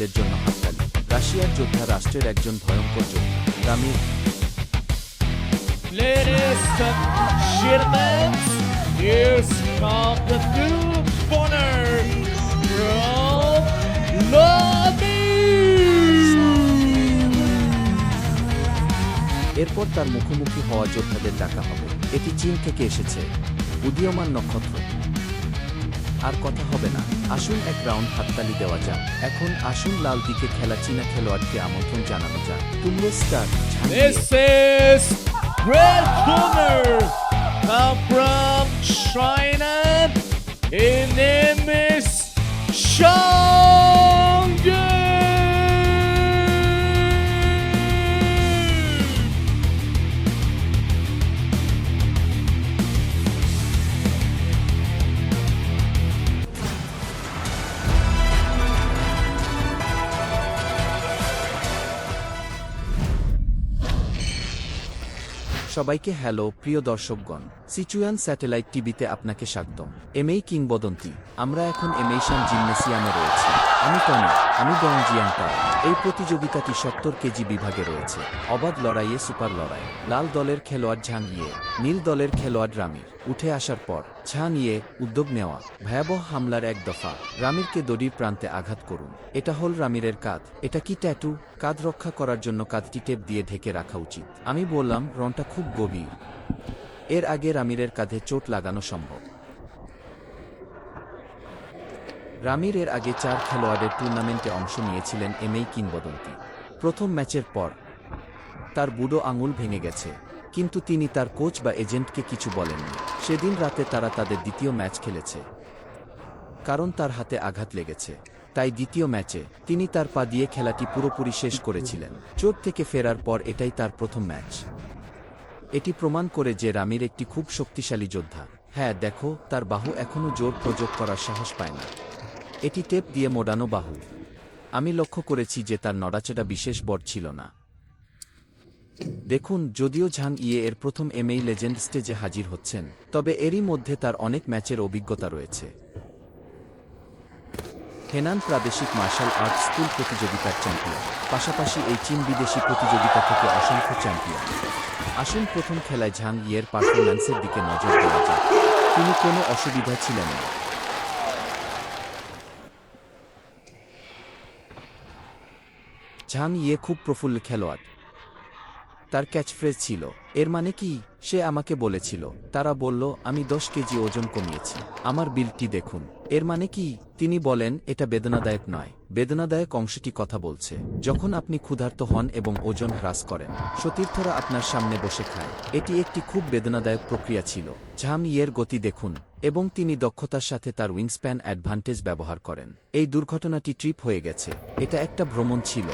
তাদের জন্য হাততালি। রাশিয়ার যোদ্ধা রাষ্ট্রের একজন ভয়ঙ্কর যোদ্ধা রামির। Ladies and gentlemen, here's come the new winner from Lobby! এরপর তার মুখোমুখি হওয়া যোদ্ধাদের ডাকা হবে। এটি চীন থেকে এসেছে, উদীয়মান নক্ষত্র। আর কথা হবে না, আসুন এক রাউন্ড হাততালি দেওয়া যাক। এখন আসুন লাল দিকে খেলা চীনা খেলোয়াড়কে আমন্ত্রণ জানানো যাক। তুমলে star This is red corner come from China. His name is Zhang Ye. সবাইকে হ্যালো প্রিয় দর্শকগণ, সিচুয়ান স্যাটেলাইট টিভিতে আপনাকে স্বাগতম। এমএই কিংবদন্তি, আমরা এখন এমেশন জিমনেসিয়ামে রয়েছি। আমি টনি, আমি ডং জিয়ান্টা। এই প্রতিযোগিতাটি 70 কেজি বিভাগে রয়েছে। অবাধ লড়াইয়ে সুপার লড়াই। লাল দলের খেলোয়াড় ঝাং ইয়ে, নীল দলের খেলোয়াড় রামির। উঠে আসার পর ঝাং ইয়ে উদ্যোগ নেওয়া ভয়াবহ হামলার এক দফা। রামিরকে দড়ির প্রান্তে আঘাত করুন। এটা হল রামিরের কাঁধ। এটা কি ট্যাটু? কাঁধ রক্ষা করার জন্য কাঁধটি টেপ দিয়ে ঢেকে রাখা উচিত। আমি বললাম রনটা খুব গভীর। এর আগে রামিরের কাঁধে চোট লাগানো সম্ভব। রামির এর আগে 4 খেলোয়াড়ের টুর্নামেন্টে অংশ নিয়েছিলেন এমএই কিংবদন্তি। প্রথম ম্যাচের পর তার বুড়ো আঙুল ভেঙে গেছে, কিন্তু তিনি তার কোচ বা এজেন্টকে কিছু বলেননি। সেদিন রাতে তারা তাদের দ্বিতীয় ম্যাচ খেলেছে, কারণ তার হাতে আঘাত লেগেছে। তাই দ্বিতীয় ম্যাচে তিনি তার পা দিয়ে খেলাটি পুরোপুরি শেষ করেছিলেন। চোট থেকে ফেরার পর এটাই তার প্রথম ম্যাচ। এটি প্রমাণ করে যে রামির একটি খুব শক্তিশালী যোদ্ধা। হ্যাঁ দেখো, তার বাহু এখনও জোর প্রয়োগ করার সাহস পায় না। এটি টেপ দিয়ে মোড়ানো বাহু। আমি লক্ষ্য করেছি যে তার নড়াচড়া বিশেষ বড় ছিল না। দেখুন, যদিও ঝাং ইয়ে এর প্রথম এমএই লেজেন্ড স্টেজে হাজির হচ্ছেন, তবে এরই মধ্যে তার অনেক ম্যাচের অভিজ্ঞতা রয়েছে। হেনান প্রাদেশিক মার্শাল আর্ট স্কুল প্রতিযোগিতার চ্যাম্পিয়ন, পাশাপাশি এই চীন বিদেশি প্রতিযোগিতা থেকে অসংখ্য চ্যাম্পিয়ন। আসুন প্রথম খেলায় ঝাং ইয়ের পারফরম্যান্সের দিকে নজর দেওয়া যাক। তিনি কোনো অসুবিধা ছিলেন না। ঝাং ইয়ে খুব প্রফুল্ল খেলোয়াড়। তার ক্যাচফ্রেজ ছিল, এর মানে কি? সে আমাকে বলেছিল, তারা বলল আমি 10 কেজি ওজন কমিয়েছি। আমার বিলটি দেখুন। এর মানে কি? তিনি বলেন এটা বেদনাদায়ক নয়। বেদনাদায়ক অংশটি কথা বলছে যখন আপনি ক্ষুধার্ত হন এবং ওজন হ্রাস করেন। সতীর্থরা আপনার সামনে বসে খায়। এটি একটি খুব বেদনাদায়ক প্রক্রিয়া ছিল। ঝাং ইয়ের গতি দেখুন, এবং তিনি দক্ষতার সাথে তার উইংস্প্যান অ্যাডভান্টেজ ব্যবহার করেন। এই দুর্ঘটনাটি ট্রিপ হয়ে গেছে। এটা একটা ভ্রমণ ছিল।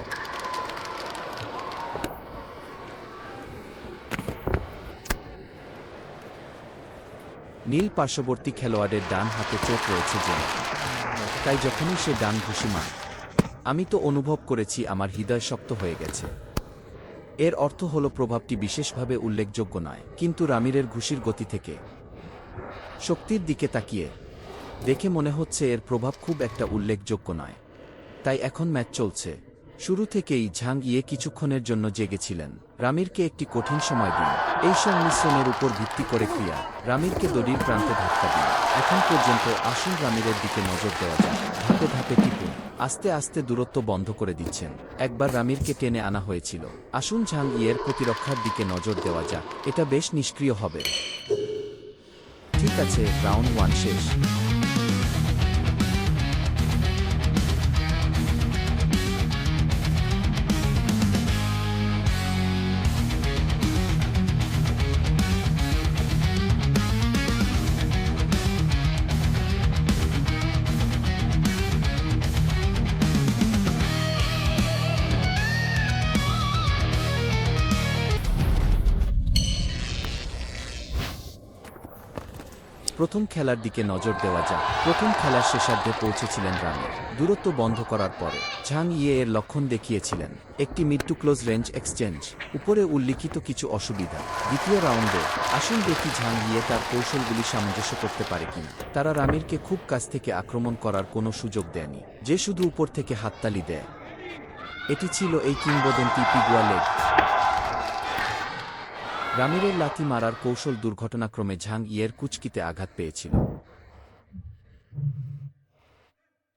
নীল পার্শ্ববর্তী খেলোয়াড়ের ডান হাতে চোট রয়েছে যে, তাই যখনই সে ডান ঘুষি মারে, আমি তো অনুভব করেছি আমার হৃদয় শক্ত হয়ে গেছে। এর অর্থ হল প্রভাবটি বিশেষভাবে উল্লেখযোগ্য নয়, কিন্তু রামিরের ঘুষির গতি থেকে শক্তির দিকে তাকিয়ে দেখে মনে হচ্ছে এর প্রভাব খুব একটা উল্লেখযোগ্য নয়। তাই এখন ম্যাচ চলছে। শুরু থেকেই ঝাং ইয়ে কিছুক্ষণের জন্য জেগেছিলেন। রামিরকে একটি কঠিন সময় দিন। এই সংমিশ্রণের উপর ভিত্তি করে ক্রিয়া রামিরকে দড়ির প্রান্তে ধাক্কা দিন। এখন পর্যন্ত আসুন রামিরের দিকে নজর দেওয়া যাক। ধাপে ধাপে টিপুন। আস্তে আস্তে দূরত্ব বন্ধ করে দিচ্ছেন। একবার রামিরকে টেনে আনা হয়েছিল। আসুন ঝাং ইয়ের প্রতিরক্ষার দিকে নজর দেওয়া যাক। এটা বেশ নিষ্ক্রিয় হবে। ঠিক আছে, রাউন্ড 1 শেষ। প্রথম খেলার দিকে নজর দেওয়া যাক। প্রথম খেলার শেষার্ধে পৌঁছেছিলেন রামির। দূরত্ব বন্ধ করার পরে ঝাং ইয়ে এর লক্ষণ দেখিয়েছিলেন, একটি mid to close range exchange. উপরে উল্লিখিত কিছু অসুবিধা। দ্বিতীয় রাউন্ডে আসুন দেখি ঝাং ইয়ে তার কৌশলগুলি সামঞ্জস্য করতে পারে কিনা। তারা রামিরকে খুব কাছ থেকে আক্রমণ করার কোনো সুযোগ দেয়নি, যে শুধু উপর থেকে হাততালি দেয়। এটি ছিল এই কিংবদন্তি পিগুয়া লেগ। রামিরের লাথি মারার কৌশল দুর্ঘটনাক্রমে ঝাং ইয়ের কুচকিতে আঘাত পেয়েছিল।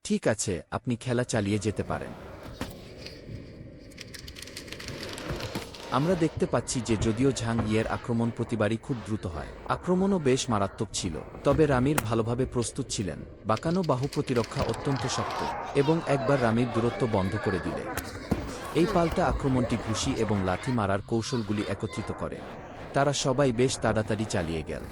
ঠিক আছে, আপনি খেলা চালিয়ে যেতে পারেন। আমরা দেখতে পাচ্ছি যে যদিও ঝাং ইয়ের আক্রমণ প্রতিবারই খুব দ্রুত হয়, আক্রমণও বেশ মারাত্মক ছিল, তবে রামির ভালোভাবে প্রস্তুত ছিলেন। বাঁকানো বাহু প্রতিরক্ষা অত্যন্ত শক্ত, এবং একবার রামির দূরত্ব বন্ধ করে দিলে এই পাল্টা আক্রমণটি ঘুষি এবং লাথি মারার কৌশলগুলি একত্রিত করে। তারা সবাই বেশ তাড়াতাড়ি চালিয়ে গেল।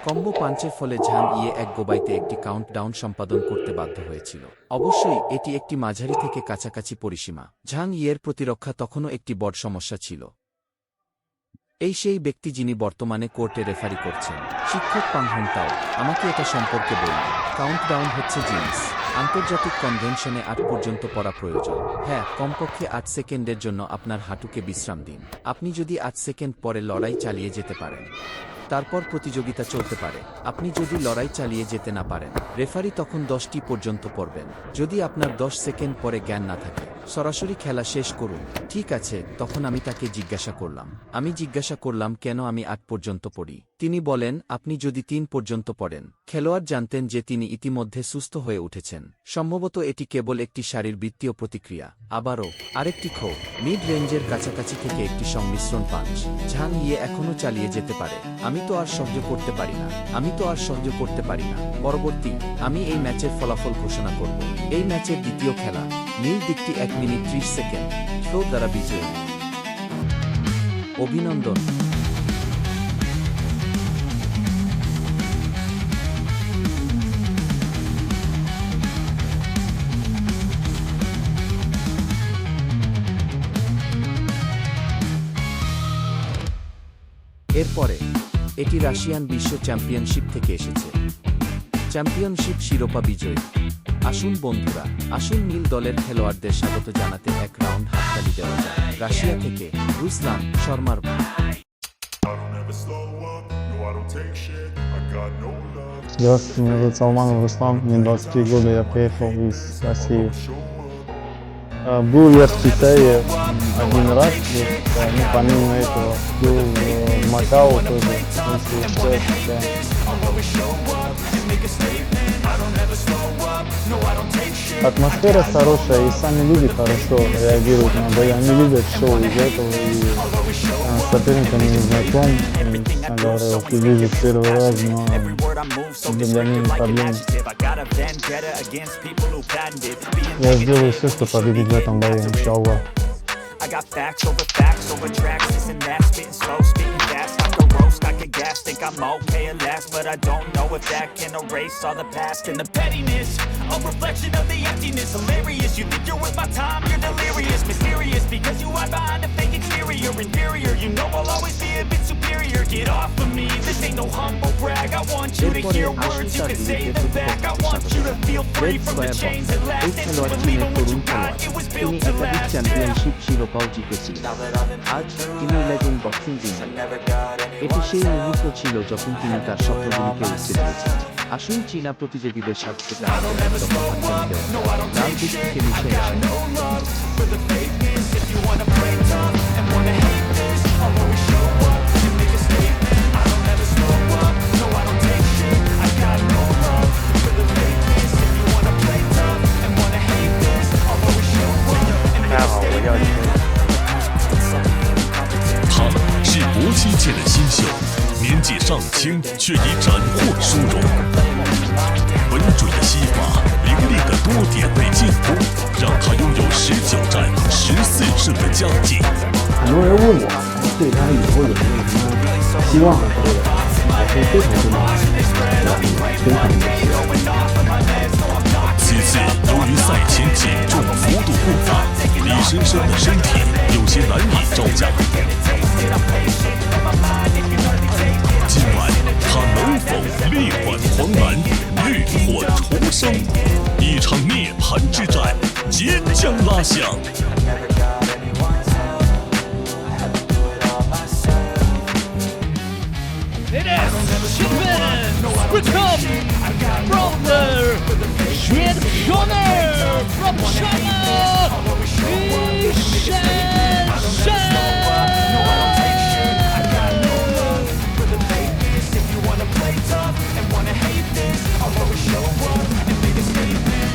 কম্বো পাঞ্চের ফলে ঝাং ইয়ে এক গোবাইতে একটি কাউন্টডাউন সম্পাদন করতে বাধ্য হয়েছিল। অবশ্যই এটি একটি মাঝারি থেকে কাছাকাছি পরিসীমা। ঝাং ইয়ের প্রতিরক্ষা তখনও একটি বড় সমস্যা ছিল। এই সেই ব্যক্তি যিনি বর্তমানে কোর্টে রেফারি করছেন। শিক্ষক পাং হন তাও আমাকে এটা সম্পর্কে বলুন। কাউন্টডাউন হচ্ছে জিনিস। আন্তর্জাতিক কনভেনশনে 8 পর্যন্ত পড়া প্রয়োজন। হ্যাঁ, কমপক্ষে 8 সেকেন্ডের জন্য আপনার হাঁটুকে বিশ্রাম দিন। আপনি যদি 8 সেকেন্ড পরে লড়াই চালিয়ে যেতে পারেন, তারপর প্রতিযোগিতা চলতে পারে। আপনি যদি লড়াই চালিয়ে যেতে না পারেন, রেফারি তখন 10টি পর্যন্ত পড়বেন। যদি আপনার 10 সেকেন্ড পরে জ্ঞান না থাকে, সরাসরি খেলা শেষ করুন। ঠিক আছে, তখন আমি তাকে জিজ্ঞাসা করলাম কেন আমি 8 পর্যন্ত পড়ি। তিনি বলেন, আপনি যদি 3 পর্যন্ত পড়েন। খেলোয়াড় জানতেন যে তিনি ইতিমধ্যে সুস্থ হয়ে উঠেছেন। সম্ভবত এটি কেবল একটি শারীরবৃত্তীয় প্রতিক্রিয়া। আবারও আরেকটি খো মিড রেঞ্জের কাছাকাছি থেকে একটি সংমিশ্রণ পাঞ্চ। ঝাং ইয়ে এখনও চালিয়ে যেতে পারে। আমি তো আর সহ্য করতে পারি না। পরবর্তী, আমি এই ম্যাচের ফলাফল ঘোষণা করব। এই ম্যাচের দ্বিতীয় খেলা, নীল দিকটি 1 মিনিট 30 সেকেন্ড থ্রো দ্বারা বিজয়ী। অভিনন্দন। এরপরে এটি রাশিয়ান বিশ্ব চ্যাম্পিয়নশিপ থেকে এসেছে। চ্যাম্পিয়নশিপ শিরোপা বিজয়ী। আসুন বন্ধুরা, আসুন নীল দলের খেলোয়াড়দের স্বাগত জানাতে এক রাউন্ড হাততালি দেওয়া যায়। রাশিয়া থেকে রুসলান শর্মার। Здравствуйте, меня зовут Салманов Руслан, мне 23 года, я приехал из России. Был я в Китае один раз, ну, помимо этого был в Макао тоже, Атмосфера хорошая, и сами люди хорошо реагируют на бои, они любят шоу из-за этого, и с соперниками не знаком, честно говоря, вот вижу в первый раз, но для меня не проблема. Я сделаю все, чтобы победить в этом бою, иншаллах. I got facts over tracks, this and that, spitting slow, spitting fast, like a roast, I could gas, think I'm okay at last, but I don't know if that can erase all the past and the pettiness, a reflection of the emptiness, hilarious, you think you're worth my time, you're delirious, mysterious, because you hide behind a fake exterior, inferior, you know I'll always be a bit superior, get off of me, this ain't no humble brag, I want you to hear words, you can say them back, I want you to feel free from the chains that last, and to believe in what you got, it was built to last, championship শিরোপাও জিতেছিলেন। আজ তিনি legend boxing king. এটি সেই মুহূর্ত ছিল যখন তিনি তার স্বপ্নগুলিকে উচ্চে দিয়েছেন। আসুন চীনা প্রতিযোগীদের সাথে লাল দিক থেকে মিশে আসেন।他是搏击界的新秀，年纪尚轻却已斩获殊荣。稳准的膝法、凌厉的多点位进攻，让他拥有19战14胜的佳绩。很多人问我对他以后有没有什么希望啊之类的，我是非常非常此次由于赛前减重幅度过大，李深深的身体有些难以招架。今晚他能否力挽狂澜，浴火重生？一场涅槃之战即将拉响。It is Japan, return from the Red corner from China. Li For the fakeness, if you wanna play tough and wanna hate this, I'll always show up and make a statement.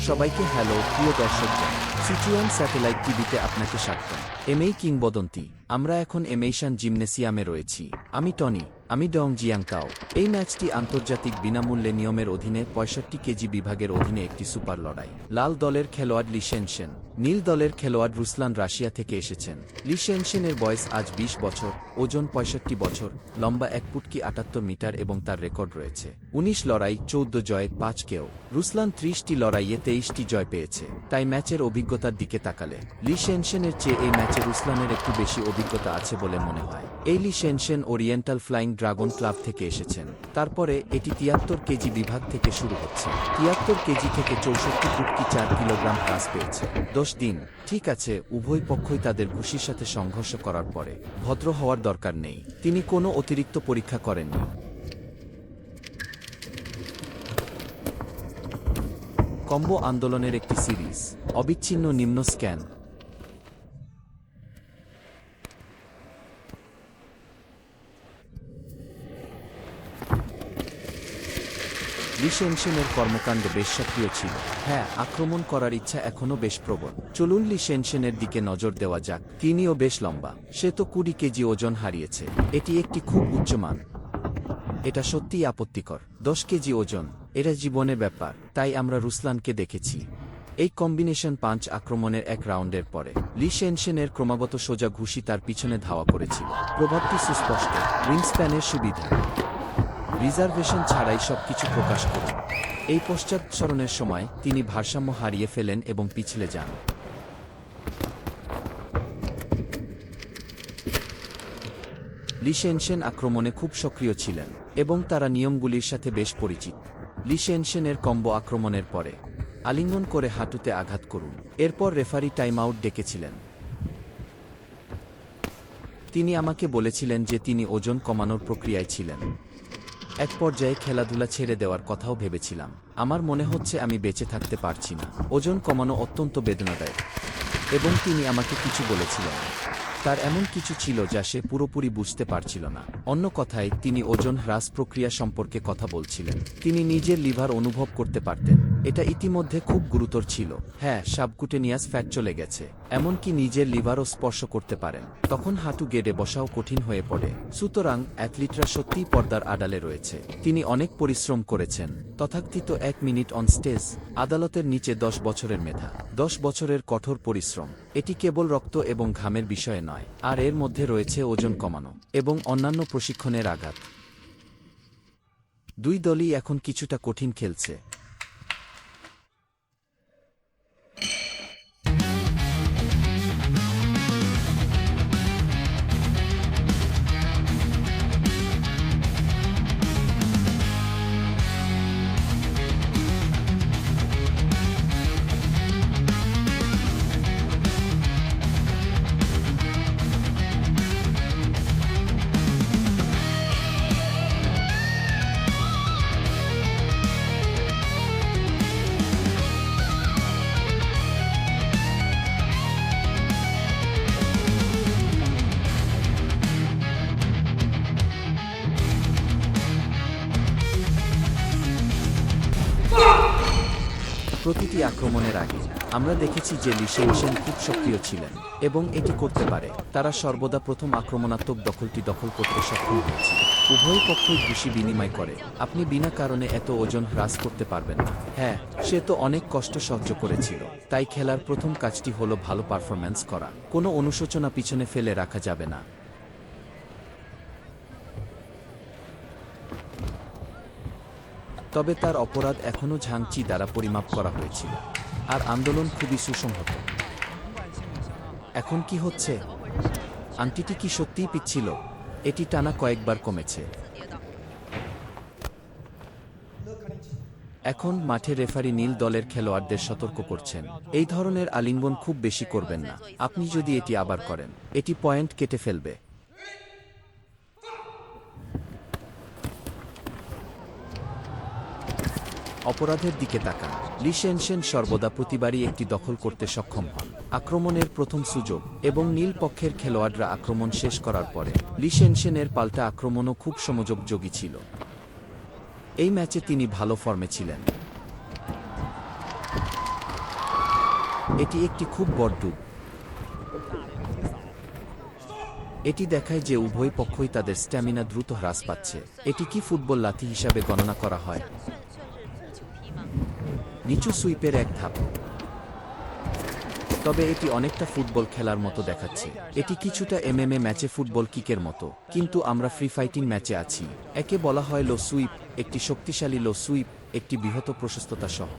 সবাইকে হ্যালো প্রিয় দর্শকগণ, Sichuan satellite টিভিতে আপনাকে স্বাগতম। এমএই কিংবদন্তি, আমরা এখন এমেইশান জিমনেসিয়ামে রয়েছি। আমি টনি, আমি ডং জিয়াংতাও। এই ম্যাচটি আন্তর্জাতিক বিনামূল্যে নিয়মের অধীনে 65 কেজি বিভাগের অধীনে একটি সুপার লড়াই। লাল দলের খেলোয়াড় লি শেনশেন, নীল দলের খেলোয়াড় রুসলান রাশিয়া থেকে এসেছেন। লি শেনশেনের বয়স আজ 20 বছর, ওজন 65 বছর, লম্বা 1 ফুট 78 মিটার এবং তার রেকর্ড রয়েছে 19 লড়াই, 14 জয়, 5 কেও। রুসলান 30টি লড়াইয়ে 23টি জয় পেয়েছে। তাই ম্যাচের অভিজ্ঞতার দিকে তাকালে লি শেনশেনের চেয়ে এই ম্যাচে রুসলানের একটু বেশি অভিজ্ঞতা আছে বলে মনে হয়। এই লি শেনশেন ওরিয়েন্টাল ফ্লাইং ড্রাগন ক্লাব থেকে এসেছেন। তারপরে এটি 73 কেজি বিভাগ থেকে শুরু হচ্ছে। 73 কেজি থেকে 64 ফুট 4 কিলোগ্রাম প্লাস পেয়েছে। 10 দিন, ঠিক আছে। উভয় পক্ষই তাদের ঘুষির সাথে সংঘর্ষ করার পরে ভদ্র হওয়ার দরকার নেই। তিনি কোনো অতিরিক্ত পরীক্ষা করেননি। কম্বো আন্দোলনের একটি সিরিজ, অবিচ্ছিন্ন নিম্ন স্ক্যান। লি শেনশেনের কর্মকাণ্ড বেশ সক্রিয় ছিল। হ্যাঁ, আক্রমণ করার ইচ্ছা এখনও বেশ প্রবল। চলুন লি শেনশেনের দিকে নজর দেওয়া যাক। তিনিও বেশ লম্বা, সে তো 20 কেজি ওজন হারিয়েছে। এটি একটি খুব উচ্চমান। এটা সত্যিই আপত্তিকর। 10 কেজি ওজন, এটা জীবনের ব্যাপার। তাই আমরা রুসলানকে দেখেছি এই কম্বিনেশন পাঞ্চ আক্রমণের এক রাউন্ডের পরে লি শেনশেনের ক্রমাগত সোজা ঘুষি তার পিছনে ধাওয়া করেছিল। প্রভাবটি সুস্পষ্ট। উইংস্প্যানের সুবিধা, রিজার্ভেশন ছাড়াই সবকিছু প্রকাশ করুন। এই পশ্চাৎসরণের সময় তিনি ভারসাম্য হারিয়ে ফেলেন এবং পিছলে যান। লি শেনশেন আক্রমণে খুব সক্রিয় ছিলেন এবং তারা নিয়মগুলির সাথে বেশ পরিচিত। লি শেনশেনের কম্বো আক্রমণের পরে আলিঙ্গন করে হাঁটুতে আঘাত করুন। এরপর রেফারি টাইম আউট ডেকেছিলেন। তিনি আমাকে বলেছিলেন যে তিনি ওজন কমানোর প্রক্রিয়ায় ছিলেন। এক পর্যায়ে খেলাধুলা ছেড়ে দেওয়ার কথাও ভেবেছিলাম। আমার মনে হচ্ছে আমি বেঁচে থাকতে পারছি না। ওজন কমানো অত্যন্ত বেদনাদায়ক। এবং তিনি আমাকে কিছু বলেছিলেন। তার এমন কিছু ছিল যা সে পুরোপুরি বুঝতে পারছিল না। অন্য কথায়, তিনি ওজন হ্রাস প্রক্রিয়া সম্পর্কে কথা বলছিলেন। তিনি নিজের লিভার অনুভব করতে পারতেন। এটা ইতিমধ্যে খুব গুরুতর ছিল। হ্যাঁ, সাবকুটেনিয়াস ফ্যাট চলে গেছে। এমনকি নিজের লিভারও স্পর্শ করতে পারেন। তখন হাঁটু গেড়ে বসাও কঠিন হয়ে পড়ে। সুতরাং অ্যাথলিটরা সত্যিই পর্দার আড়ালে রয়েছে। তিনি অনেক পরিশ্রম করেছেন। তথাকথিত 1 মিনিট অন স্টেজ, আদালতের নিচে 10 বছরের মেধা, 10 বছরের কঠোর পরিশ্রম। এটি কেবল রক্ত এবং ঘামের বিষয় নয়, আর এর মধ্যে রয়েছে ওজন কমানো এবং অন্যান্য প্রশিক্ষণের আঘাত। দুই দলই এখন কিছুটা কঠিন খেলছে। প্রতিটি আক্রমণের আগে আমরা দেখেছি যে লি শেনশেন খুব সক্রিয় ছিলেন এবং এটি করতে পারে। তারা সর্বদা প্রথম আক্রমণাত্মক দখলটি দখল করতে সক্ষম হয়েছিল। উভয় পক্ষই ঘুষি বিনিময় করে। আপনি বিনা কারণে এত ওজন হ্রাস করতে পারবেন না। হ্যাঁ, সে তো অনেক কষ্ট সহ্য করেছিল। তাই খেলার প্রথম কাজটি হলো ভালো পারফরম্যান্স করা। কোনো অনুশোচনা পিছনে ফেলে রাখা যাবে না। তবে তার অপরাধ এখনও ঝাংচি দ্বারা পরিমাপ করা হয়েছিল, আর আন্দোলন খুবই সুসংহত। এখন কি হচ্ছে? আংটিটি কি সত্যিই পিচ্ছিল? এটি টানা কয়েকবার কমেছে। এখন মাঠে রেফারি নীল দলের খেলোয়াড়দের সতর্ক করছেন, এই ধরনের আলিঙ্গন খুব বেশি করবেন না। আপনি যদি এটি আবার করেন, এটি পয়েন্ট কেটে ফেলবে। অপরাধের দিকে তাকান। লি শেনশেন সর্বদা প্রতিবারই একটি দখল করতে সক্ষম হন। আক্রমণের প্রথম সুযোগ এবং নীল পক্ষের খেলোয়াড়রা আক্রমণ শেষ করার পরে লি শেনশেনের পাল্টা আক্রমণও খুব সমযোগযোগী ছিল। এই ম্যাচে তিনি ভালো ফর্মে ছিলেন। এটি একটি খুব বড় ডুব। এটি দেখায় যে উভয় পক্ষই তাদের স্ট্যামিনা দ্রুত হ্রাস পাচ্ছে। এটি কি ফুটবল লাথি হিসাবে গণনা করা হয়? নিচু সুইপের এক ধাপ। তবে এটি অনেকটা ফুটবল খেলার মতো দেখাচ্ছে। এটি কিছুটা এমএমএ ম্যাচে ফুটবল কিকের মতো, কিন্তু আমরা ফ্রি ফাইটিং ম্যাচে আছি। একে বলা হয় লো সুইপ, একটি শক্তিশালী লো সুইপ, একটি বৃহৎ প্রশস্ততা সহ।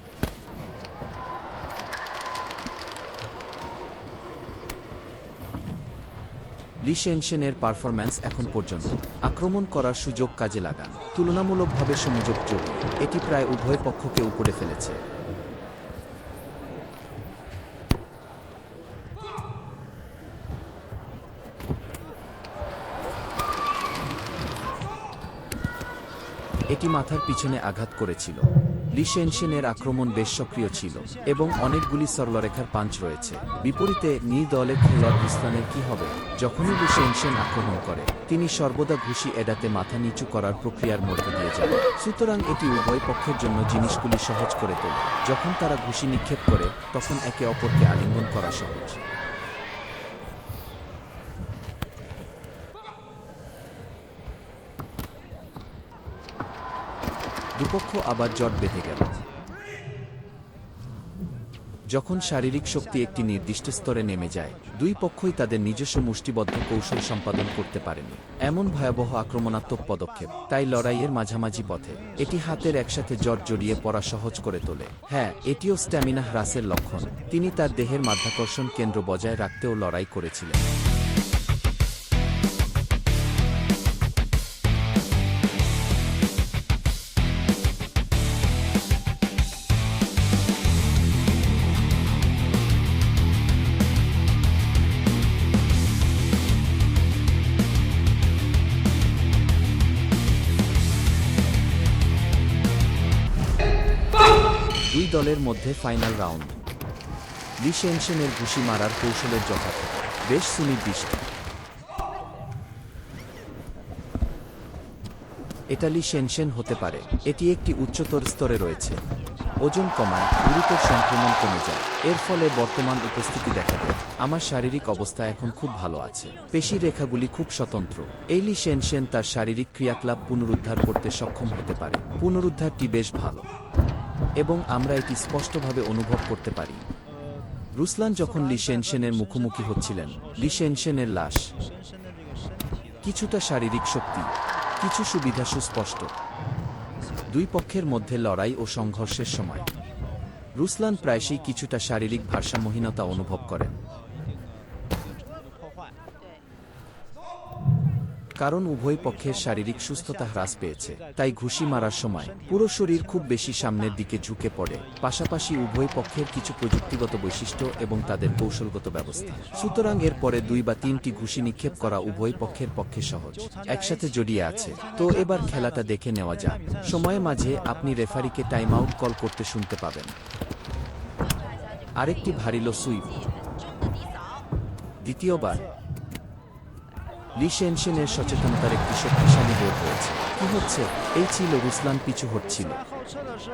লি শেনশেনের পারফরম্যান্স এখন পর্যন্ত আক্রমণ করার সুযোগ কাজে লাগান তুলনামূলকভাবে সমযোগযোগী। এটি প্রায় উভয় পক্ষকে উপরে ফেলেছে। এটি মাথার পিছনে আঘাত করেছিল। লি শেনশেনের আক্রমণ বেশ সক্রিয় ছিল এবং অনেকগুলি সরলরেখার পাঞ্চ রয়েছে। বিপরীতে নি দলের খেলোয়াড় রুসলানের কি হবে? যখনই লি শেনশেন আক্রমণ করে তিনি সর্বদা ঘুষি এড়াতে মাথা নিচু করার প্রক্রিয়ার মধ্যে দিয়ে যান। সুতরাং এটি উভয় পক্ষের জন্য জিনিসগুলি সহজ করে তোলে। যখন তারা ঘুষি নিক্ষেপ করে তখন একে অপরকে আলিঙ্গন করা সহজ। দুপক্ষ আবার জট বেঁধে গেল। যখন শারীরিক শক্তি একটি নির্দিষ্ট স্তরে নেমে যায় দুই পক্ষই তাদের নিজস্ব মুষ্টিবদ্ধ কৌশল সম্পাদন করতে পারেনি। এমন ভয়াবহ আক্রমণাত্মক পদক্ষেপ তাই লড়াইয়ের মাঝামাঝি পথে। এটি হাতের একসাথে জট জড়িয়ে পড়া সহজ করে তোলে। হ্যাঁ, এটিও স্ট্যামিনা হ্রাসের লক্ষণ। তিনি তার দেহের মাধ্যাকর্ষণ কেন্দ্র বজায় রাখতেও লড়াই করেছিলেন। দুই দলের মধ্যে ফাইনাল রাউন্ড। লি শেনশেনের ঘুষি মারার কৌশলের যথার্থ বেশ সুনির্দিষ্ট। এটা লি শেনশেন হতে পারে। এটি একটি উচ্চতর স্তরে রয়েছে। ওজন কমায়, গুরুতর সংক্রমণ কমে যায়। এর ফলে বর্তমান উপস্থিতি দেখা দেয়। আমার শারীরিক অবস্থা এখন খুব ভালো আছে। পেশি রেখাগুলি খুব স্বতন্ত্র। এই লি শেনশেন তার শারীরিক ক্রিয়াকলাপ পুনরুদ্ধার করতে সক্ষম হতে পারে। পুনরুদ্ধারটি বেশ ভালো এবং আমরা এটি স্পষ্টভাবে অনুভব করতে পারি। রুসলান যখন লি শেনশেনের মুখোমুখি হচ্ছিলেন, লি শেনশেনের লাশ কিছুটা শারীরিক শক্তি, কিছু সুবিধা সুস্পষ্ট। দুই পক্ষের মধ্যে লড়াই ও সংঘর্ষের সময় রুসলান প্রায়শই কিছুটা শারীরিক ভারসাম্যহীনতা অনুভব করেন, কারণ উভয় পক্ষের শারীরিক সুস্থতা হ্রাস পেয়েছে। তাই ঘুষি মারার সময় পুরো শরীর খুব বেশি সামনের দিকে ঝুঁকে পড়ে। পাশাপাশি উভয় পক্ষের কিছু প্রযুক্তিগত বৈশিষ্ট্য এবং তাদের কৌশলগত ব্যবস্থা। সুতরাং এর পরে 2 বা 3টি ঘুষি নিক্ষেপ করা উভয় পক্ষের পক্ষে সহজ। একসাথে জড়িয়ে আছে। তো এবার খেলাটা দেখে নেওয়া যাক। সময়ের মাঝে আপনি রেফারিকে টাইম আউট কল করতে শুনতে পাবেন। আরেকটি ভারী লো সুইপ। দ্বিতীয়বার লি শেনশেনের সচেতনতার একটি শক্তিশালী বোধ হয়েছে। কি হচ্ছে? এই ছিল রুসলান পিছু হটছিল।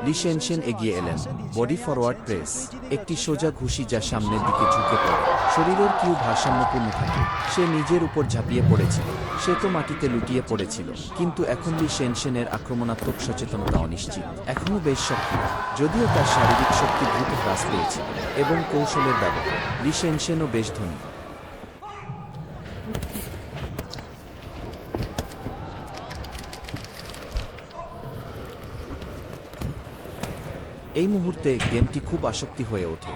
লি শেনশেন এগিয়ে এলেন। বডি ফরওয়ার্ড প্রেস, একটি সোজা ঘুষি যা সামনের দিকে ঝুঁকে পড়ে। শরীরের কিউ ভারসাম্যপূর্ণ থাকে। সে নিজের উপর ঝাঁপিয়ে পড়েছিল। সে তো মাটিতে লুটিয়ে পড়েছিল। কিন্তু এখন লি শেনশেনের আক্রমণাত্মক সচেতনতা অনিশ্চিত। এখনও বেশ সক্রিয়, যদিও তার শারীরিক শক্তি দ্রুত হ্রাস পেয়েছিল এবং কৌশলের ব্যবহার। লি শেনশেনও বেশ ধনী। এই মুহূর্তে গেমটি খুব আসক্তি হয়ে ওঠে।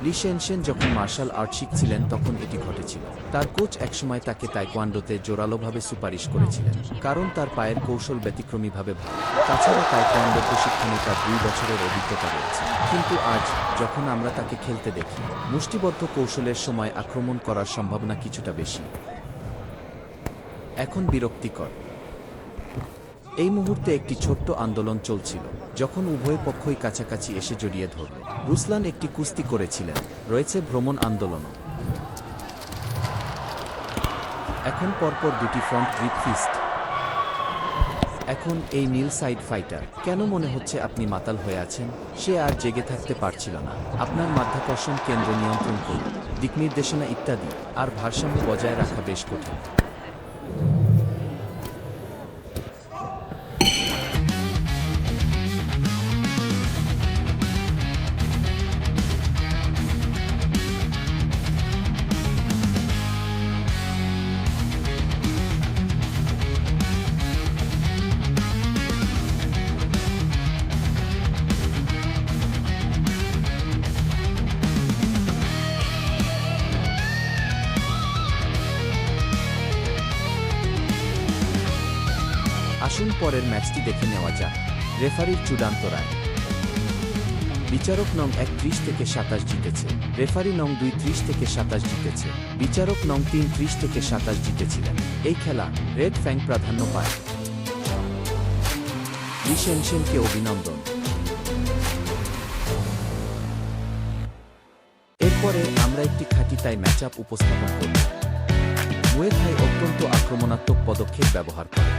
লি শেনশেন যখন মার্শাল আর্ট শিখছিলেন তখন এটি ঘটেছিল। তার কোচ একসময় তাকে তাইকোয়ান্ডোতে জোরালোভাবে সুপারিশ করেছিলেন, কারণ তার পায়ের কৌশল ব্যতিক্রমীভাবে ভালো। তাছাড়া তাইকোয়ান্ডো প্রশিক্ষণে তার 2 বছরের অভিজ্ঞতা রয়েছে। কিন্তু আজ যখন আমরা তাকে খেলতে দেখি, মুষ্টিবদ্ধ কৌশলের সময় আক্রমণ করার সম্ভাবনা কিছুটা বেশি। এখন বিরক্তিকর। এই মুহূর্তে একটি ছোট্ট আন্দোলন চলছিল, যখন উভয় পক্ষই কাছাকাছি এসে জড়িয়ে ধরল। রুসলান একটি কুস্তি করেছিলেন, রয়েছে ভ্রমণ আন্দোলনও। এখন পরপর দুটি ফ্রন্ট গ্রিপ ফিস্ট। এখন এই নীল সাইড ফাইটার, কেন মনে হচ্ছে আপনি মাতাল হয়ে আছেন? সে আর জেগে থাকতে পারছিল না। আপনার মাধ্যাকর্ষণ কেন্দ্র নিয়ন্ত্রণ করুন, দিকনির্দেশনা ইত্যাদি, আর ভারসাম্য বজায় রাখা বেশ কঠিন। আসুন পরের ম্যাচটি দেখে নেওয়া যাক। রেফারির চূড়ান্ত রায়। বিচারক নং 31 থেকে 27 জিতেছে। রেফারি নং 2 30 থেকে 27 জিতেছে। বিচারক নং 3 30 থেকে 27 জিতেছিলেন। এই খেলা রেড ফ্যাং প্রাধান্য পায়। লি শেনশেনকে অভিনন্দন। এরপরে আমরা একটি খাঁটি তাই ম্যাচআপ উপস্থাপন করব। মুয়ে থাই অত্যন্ত আক্রমণাত্মক পদক্ষেপ ব্যবহার করে।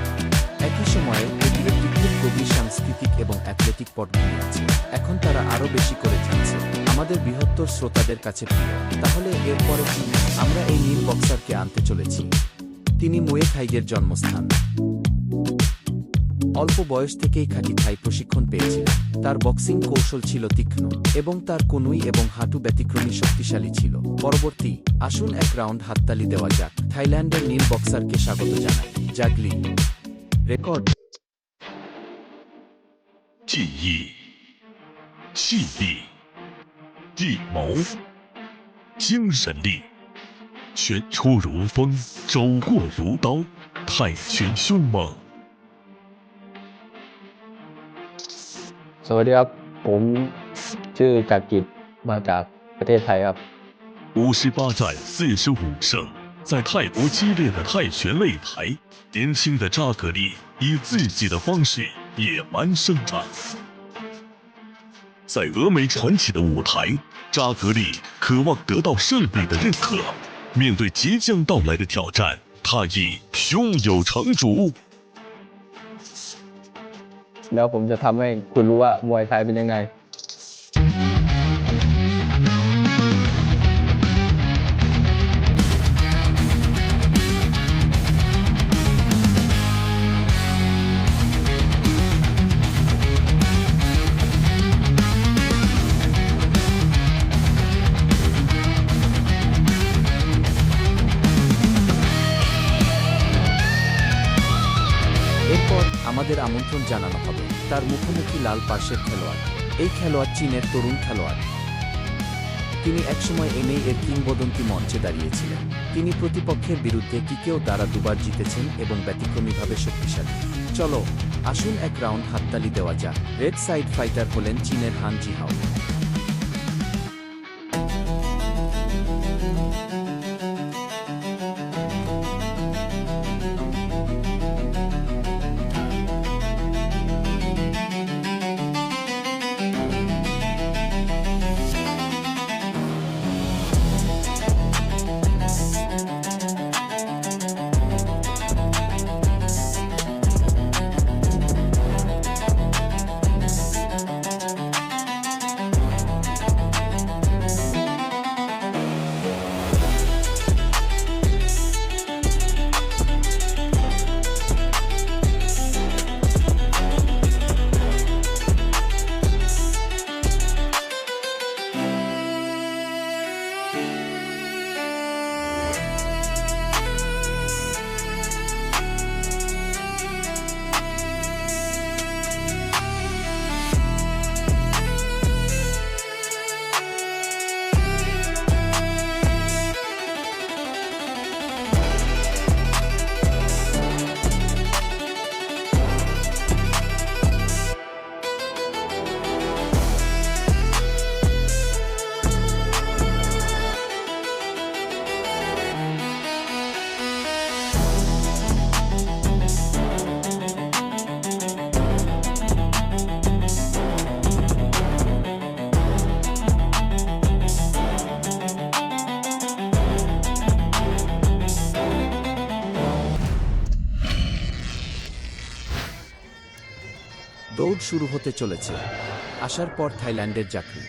একই সময়ে এটি একটি খুব গভীর সাংস্কৃতিক এবং অ্যাথলেটিক পটভূমি আছে। এখন তারা আরও বেশি করে থাকছে আমাদের বৃহত্তর শ্রোতাদের কাছে প্রিয়। তাহলে এরপরে কি? আমরা এই নীল বক্সারকে আনতে চলেছি। তিনি মুয়ে থাইয়ের জন্মস্থান। অল্প বয়স থেকেই খাঁটি থাই প্রশিক্ষণ পেয়েছিলেন। তার বক্সিং কৌশল ছিল তীক্ষ্ণ এবং তার কনুই এবং হাঁটু ব্যতিক্রমী শক্তিশালী ছিল। পরবর্তী, আসুন এক রাউন্ড হাততালি দেওয়া যাক। থাইল্যান্ডের নীল বক্সারকে স্বাগত জানাই। জাগলি। রেকর্ড। 技艺、气力、计谋、精神力，拳出如风，走过如刀，泰拳凶猛。 สวัสดีครับผมชื่อจักริดมาจากประเทศไทยครับ 58战45胜，在泰国激烈的泰拳擂台，年轻的扎格利以自己的方式野蛮生长。在峨眉传奇的舞台，扎格利渴望得到胜利的认可。面对即将到来的挑战，他已胸有成竹。 แล้วผมจะทำให้คุณรู้ว่ามวยไทยเป็นยังไง এরপর আমাদের আমন্ত্রণ জানানো হবে তার মুখোমুখি লাল পার্শ্বের খেলোয়াড়। এই খেলোয়াড় চীনের তরুণ খেলোয়াড়। তিনি একসময় এমএ এর কিংবদন্তি মঞ্চে দাঁড়িয়েছিলেন। তিনি প্রতিপক্ষের বিরুদ্ধে কিকেও দ্বারা দুবার জিতেছেন এবং ব্যতিক্রমীভাবে শক্তিশালী। চলো আসুন এক রাউন্ড হাততালি দেওয়া যাক। রেড সাইড ফাইটার হলেন চীনের হান জিহাও। দৌড় শুরু হতে চলেছে। আসার পর থাইল্যান্ডের জাকরি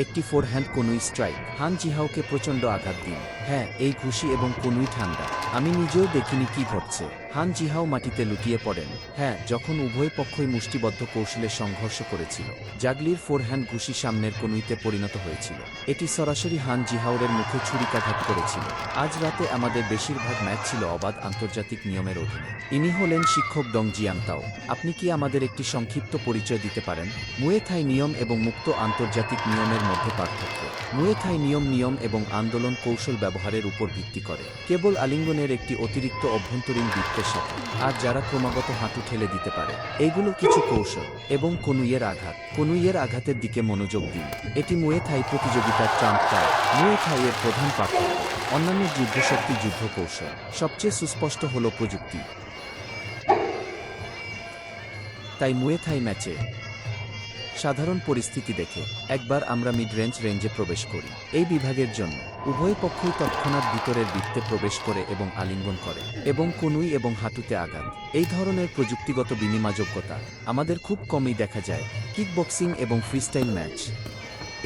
একটি ফোরহ্যান্ড কনুই স্ট্রাইক হান জিহাওকে প্রচণ্ড আঘাত দিন। হ্যাঁ, এই ঘুষি এবং কনুই ঠান্ডা। আমি নিজেও দেখিনি কি ঘটছে। হান জিহাও মাটিতে লুটিয়ে পড়েন। হ্যাঁ, যখন উভয় পক্ষই মুষ্টিবদ্ধ কৌশলে সংঘর্ষ করেছিল, জাগলির ফোরহ্যান্ড ঘুষি সামনের কনুইতে পরিণত হয়েছিল। এটি সরাসরি হান জিহাওরের মুখে ছুরিকাঘাত করেছিল। আজ রাতে আমাদের বেশিরভাগ ম্যাচ ছিল অবাধ আন্তর্জাতিক নিয়মের অধীনে। ইনি হলেন শিক্ষক ডং জিয়াংতাও। আপনি কি আমাদের একটি সংক্ষিপ্ত পরিচয় দিতে পারেন? মুয়ে থাই নিয়ম এবং মুক্ত আন্তর্জাতিক নিয়মের মধ্যে পার্থক্য। মুয়ে থাই নিয়ম এবং আন্দোলন কৌশল ব্যবহারের উপর ভিত্তি করে, কেবল আলিঙ্গনের একটি অতিরিক্ত অভ্যন্তরীণ বৃত্তের সাথে, আর যারা ক্রমাগত হাঁটু ঠেলে দিতে পারে। এইগুলো কিছু কৌশল। এবং কনুইয়ের আঘাত। কনুইয়ের আঘাতের দিকে মনোযোগ দিন। এটি মুয়ে থাই প্রতিযোগিতার ট্রাম্প কার্ড। মুয়ে থাই এর প্রধান পার্থক্য। অন্যান্য যুদ্ধশক্তি যুদ্ধ কৌশল সবচেয়ে সুস্পষ্ট হল প্রযুক্তি। তাই মুয়ে থাই ম্যাচে সাধারণ পরিস্থিতি দেখে একবার আমরা মিড রেঞ্জে প্রবেশ করি। এই বিভাগের জন্য উভয় পক্ষই তৎক্ষণাৎ ভিতরের বৃত্তে প্রবেশ করে এবং আলিঙ্গন করে, এবং কনুই এবং হাঁটুতে আঘাত। এই ধরনের প্রযুক্তিগত বিনিময়যোগ্যতা আমাদের খুব কমই দেখা যায়। কিক বক্সিং এবং ফ্রিস্টাইল ম্যাচ।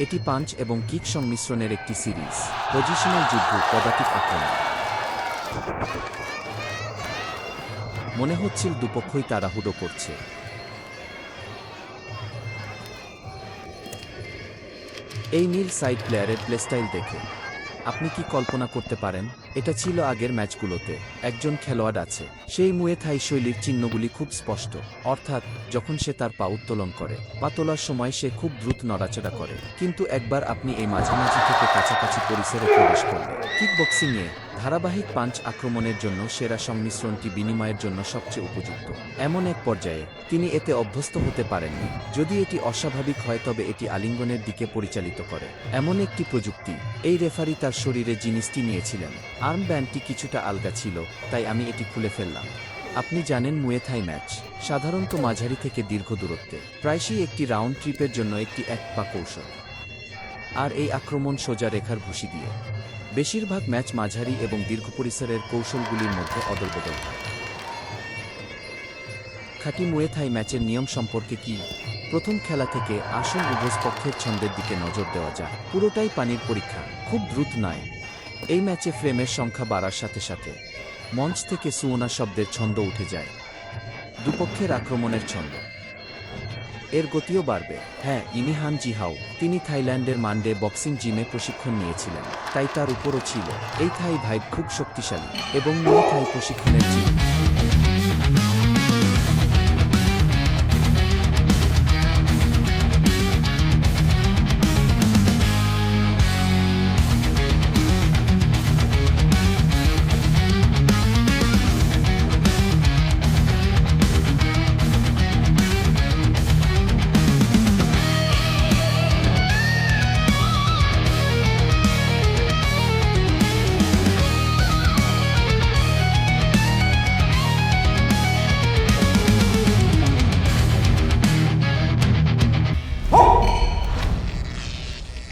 এটি পাঞ্চ এবং কিক সংমিশ্রণের একটি সিরিজ। পজিশনাল যুদ্ধ, পদাতিক আক্রমণ। মনে হচ্ছিল দুপক্ষই তাড়াহুড়ো করছে। এই নীল সাইড প্লেয়ারের প্লেস্টাইল দেখে আপনি কি কল্পনা করতে পারেন? এটা ছিল আগের ম্যাচগুলোতে। একজন খেলোয়াড় আছে, সেই মুয়ে থাই শৈলীর চিহ্নগুলি খুব স্পষ্ট। অর্থাৎ যখন সে তার পা উত্তোলন করে, পা তোলার সময় সে খুব দ্রুত নড়াচড়া করে। কিন্তু একবার আপনি এই মাঝামাঝি থেকে কাছাকাছি পরিসরে প্রবেশ করলে, কিকবক্সিংয়ে ধারাবাহিক পাঞ্চ আক্রমণের জন্য সেরা সংমিশ্রণটি বিনিময়ের জন্য সবচেয়ে উপযুক্ত। এমন এক পর্যায়ে তিনি এতে অভ্যস্ত হতে পারেননি। যদি এটি অস্বাভাবিক হয় তবে এটি আলিঙ্গনের দিকে পরিচালিত করে। এমন একটি প্রযুক্তি। এই রেফারি তার শরীরে জিনিসটি নিয়েছিলেন। আর্ম ব্যান্ডটি কিছুটা আলগা ছিল, তাই আমি এটি খুলে ফেললাম। আপনি জানেন মুয়ে থাই ম্যাচ সাধারণত মাঝারি থেকে দীর্ঘ দূরত্বে, প্রায়শই একটি রাউন্ড ট্রিপের জন্য একটি এক পা কৌশল। আর এই আক্রমণ সোজা রেখার ঘুষি দিয়ে। বেশিরভাগ ম্যাচ মাঝারি এবং দীর্ঘ পরিসরের কৌশলগুলির মধ্যে অদলবদল হয়। খাঁটি মুয়ে থাই ম্যাচের নিয়ম সম্পর্কে কি? প্রথম খেলা থেকে আসল উভয়পক্ষের ছন্দের দিকে নজর দেওয়া যায়। পুরোটাই পানির পরীক্ষা, খুব দ্রুত নয়। এই ম্যাচে ফ্রেমের সংখ্যা বাড়ার সাথে সাথে মঞ্চ থেকে সুওনা শব্দের ছন্দ উঠে যায়। দুপক্ষের আক্রমণের ছন্দ, এর গতিও বাড়বে। হ্যাঁ, ইনি হান জিহাও। তিনি থাইল্যান্ডের মান্ডে বক্সিং জিমে প্রশিক্ষণ নিয়েছিলেন, তাই তার উপরও ছিল এই থাই ভাইব খুব শক্তিশালী এবং মুয়ে থাই প্রশিক্ষণের জিম।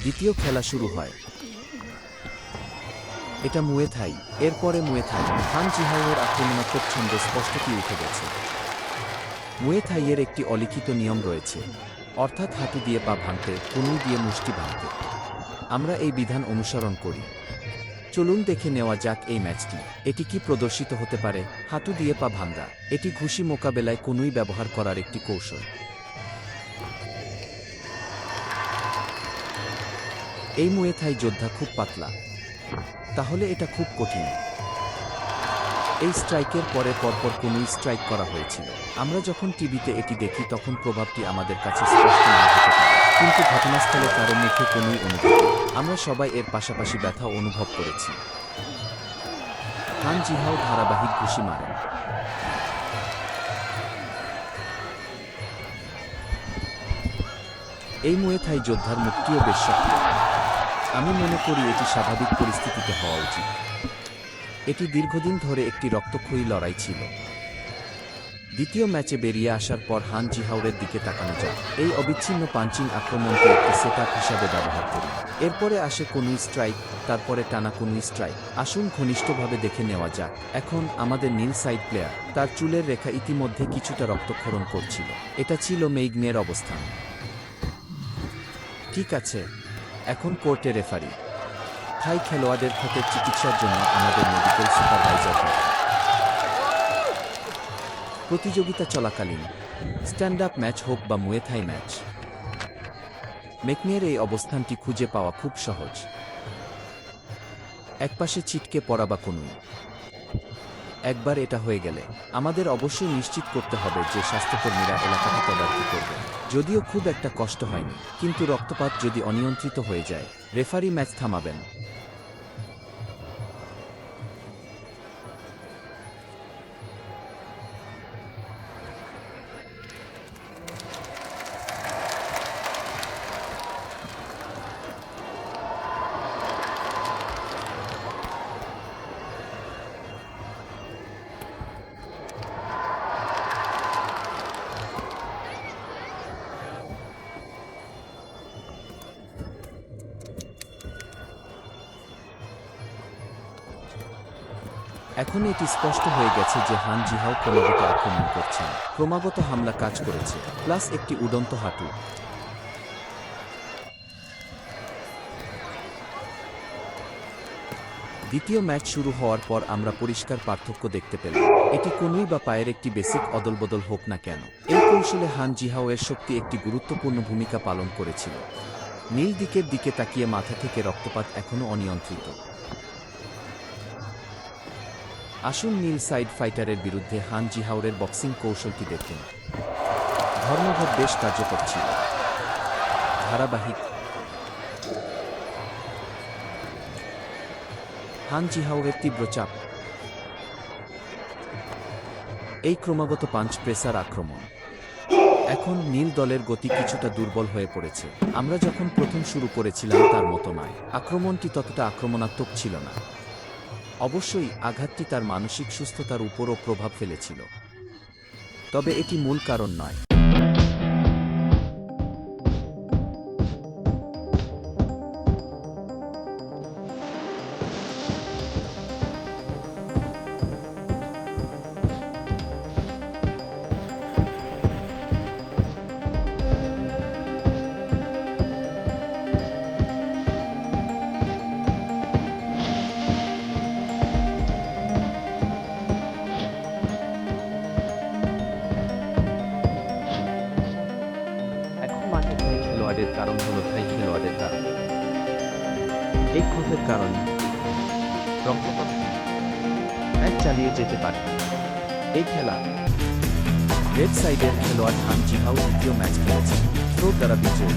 দ্বিতীয় খেলা শুরু হয়। এটা মুয়ে থাই। এরপরে মুয়ে থাই। হান জিহাওয়ের আক্রমণাত্মক ছন্দ স্পষ্টতই উঠে গেছে। মুয়ে থাইয়ের একটি অলিখিত নিয়ম রয়েছে, অর্থাৎ হাঁটু দিয়ে পা ভাঙতে, কনুই দিয়ে মুষ্টি ভাঙতে। আমরা এই বিধান অনুসরণ করি। চলুন দেখে নেওয়া যাক এই ম্যাচটি। এটি কি প্রদর্শিত হতে পারে? হাঁটু দিয়ে পা ভাঙা। এটি ঘুষি মোকাবেলায় কনুই ব্যবহার করার একটি কৌশল। এই মুয়ে থাই যোদ্ধা খুব পাতলা, তাহলে এটা খুব কঠিন। এই স্ট্রাইকের পরে পরপর কনুই স্ট্রাইক করা হয়েছিল। আমরা যখন টিভিতে এটি দেখি তখন প্রভাবটি আমাদের কাছে স্পষ্ট না হতে পারে, কিন্তু ঘটনাস্থলে কারো মুখে কনুই অনুভূতি। আমরা সবাই এর পাশাপাশি ব্যথা অনুভব করেছি। হান জিহাও ধারাবাহিক ঘুষি মারেন। এই মুয়ে থাই যোদ্ধার মুখটিও বেশ শক্ত। আমি মনে করি এটি স্বাভাবিক পরিস্থিতিতে হওয়া উচিত। এটি দীর্ঘদিন ধরে একটি রক্তক্ষয়ী লড়াই ছিল। দ্বিতীয় ম্যাচে বেরিয়ে আসার পর হান জিহাউরের দিকে তাকানো যায়। এই অবিচ্ছিন্ন পাঞ্চিং আক্রমণকে একটি সেটআপ হিসাবে ব্যবহার করি। এরপরে আসে কোনুই স্ট্রাইক, তারপরে টানা কোনুই স্ট্রাইক। আসুন ঘনিষ্ঠভাবে দেখে নেওয়া যাক। এখন আমাদের নীল সাইড প্লেয়ার, তার চুলের রেখা ইতিমধ্যে কিছুটা রক্তক্ষরণ করছিল। এটা ছিল মেইগনের অবস্থান। ঠিক আছে, এখন কোর্টে রেফারি। থাই খেলোয়াড়দের ক্ষতের চিকিৎসার জন্য আমাদের মেডিকেল সুপারভাইজার থাকে। প্রতিযোগিতা চলাকালীন স্ট্যান্ড আপ ম্যাচ হোক বা মুয়ে থাই ম্যাচ, মেকনের এই অবস্থানটি খুঁজে পাওয়া খুব সহজ। একপাশে ছিটকে পড়া বা কোনুই। একবার এটা হয়ে গেলে আমাদের অবশ্যই নিশ্চিত করতে হবে যে স্বাস্থ্যকর্মীরা এলাকাটি তদারকি করবে। যদিও খুব একটা কষ্ট হয়নি, কিন্তু রক্তপাত যদি অনিয়ন্ত্রিত হয়ে যায়, রেফারি ম্যাচ থামাবেন। এখন এটি স্পষ্ট হয়ে গেছে যে হান জিহাও ক্রমাগত আক্রমণ করছেন, ক্রমাগত হামলা কাজ করেছে, প্লাস একটি উড়ন্ত হাঁটু। দ্বিতীয় ম্যাচ শুরু হওয়ার পর আমরা পরিষ্কার পার্থক্য দেখতে পেলাম। এটি কোনুই বা পায়ের একটি বেসিক অদলবদল হোক না কেন, এই কৌশলে হান জিহাওয়ের শক্তি একটি গুরুত্বপূর্ণ ভূমিকা পালন করেছিল। নীল দিকের দিকে তাকিয়ে মাথা থেকে রক্তপাত এখনও অনিয়ন্ত্রিত। আসুন নীল সাইড ফাইটারের বিরুদ্ধে হান জিহাউরের বক্সিং কৌশলটি দেখুন। ধর্মঘট বেশ কার্যকর ছিল, ধারাবাহিক। হান জিহাউরের তীব্র চাপ, এই ক্রমাগত পাঞ্চ প্রেসার আক্রমণ। এখন নীল দলের গতি কিছুটা দুর্বল হয়ে পড়েছে। আমরা যখন প্রথম শুরু করেছিলাম তার মতো নয়, আক্রমণটি ততটা আক্রমণাত্মক ছিল না। অবশ্যই আঘাতটি তার মানসিক সুস্থতার উপরও প্রভাব ফেলেছিল, তবে এটি মূল কারণ নয়। খেলোয়াড়ের কারণ হলো থাই খেলোয়াড়ের কারণ। এই ক্ষতের কারণে রক্তপাত ম্যাচ চালিয়ে যেতে পারে। এই খেলা রেড সাইডের খেলোয়াড় হান জিহাও দ্বিতীয় ম্যাচ খেলেছেন, থ্রো দ্বারা বিজয়ী।